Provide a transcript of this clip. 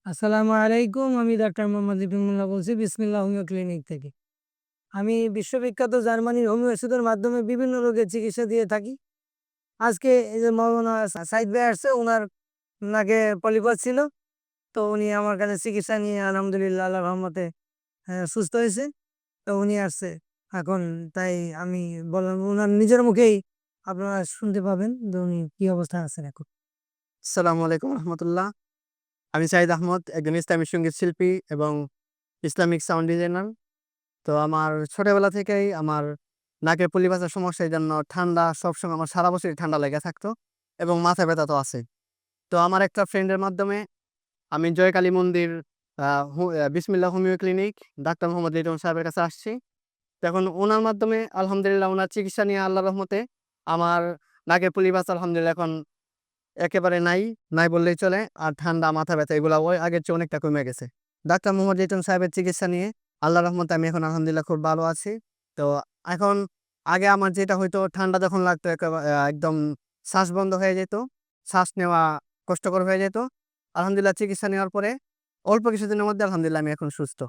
আসসালামু আলাইকুম। আমি ডাক্তার মোহাম্মদ ইব্রাহিমুল্লাহ বলছি বিসমিল্লাহ হোমিও ক্লিনিক থেকে। আমি বিশ্ববিখ্যাত জার্মানির হোমিও ওষুধের মাধ্যমে বিভিন্ন রোগের চিকিৎসা দিয়ে থাকি। আজকে এই যে মৌলানা সাইদ ভাই আসছে, উনার নাকে পলিপাস ছিল। তো উনি আমার কাছে চিকিৎসা নিয়ে আলহামদুলিল্লাহ আল্লাহর রহমতে সুস্থ হয়েছে। তো উনি আসছে এখন। তাই আমি বললাম উনার নিজের মুখেই আপনারা শুনতে পাবেন যে উনি কি অবস্থায় আছেন এখন। আসসালামু আলাইকুম রহমতুল্লাহ। আমি সাইদ আহমদ, একজন ইসলামী সঙ্গীত শিল্পী এবং ইসলামিক সাউন্ড ডিজাইনার। তো আমার ছোটবেলা থেকেই আমার নাকের পলি বাজার সমস্যা, এই জন্য ঠান্ডা সবসময় আমার সারা বছরই ঠান্ডা লেগে থাকতো এবং মাথা ব্যথা তো আছে। তো আমার একটা ফ্রেন্ডের মাধ্যমে আমি জয়কালী মন্দির বিসমিল্লাহ homeo clinic doctor Mohammad Liton সাহেবের কাছে আসছি। তো এখন ওনার মাধ্যমে আলহামদুলিল্লাহ ওনার চিকিৎসা নিয়ে আল্লাহ রহমতে আমার নাকের পলি বাজার আলহামদুলিল্লাহ এখন একেবারে নাই, নাই বললেই চলে। আর ঠান্ডা, মাথা ব্যথা এগুলা ওই আগের চেয়ে অনেকটা কমে গেছে। ডাক্তার মোহাম্মদ লিটন সাহেবের চিকিৎসা নিয়ে আল্লাহর রহমতে আমি এখন আলহামদুলিল্লাহ খুব ভালো আছি। তো এখন আগে আমার যেটা হইতো, ঠান্ডা যখন লাগতো একদম শ্বাস বন্ধ হয়ে যেত, শ্বাস নেওয়া কষ্টকর হয়ে যেত। আলহামদুলিল্লাহ চিকিৎসা নেওয়ার পরে অল্প কিছুদিনের মধ্যে আলহামদুলিল্লাহ আমি এখন সুস্থ।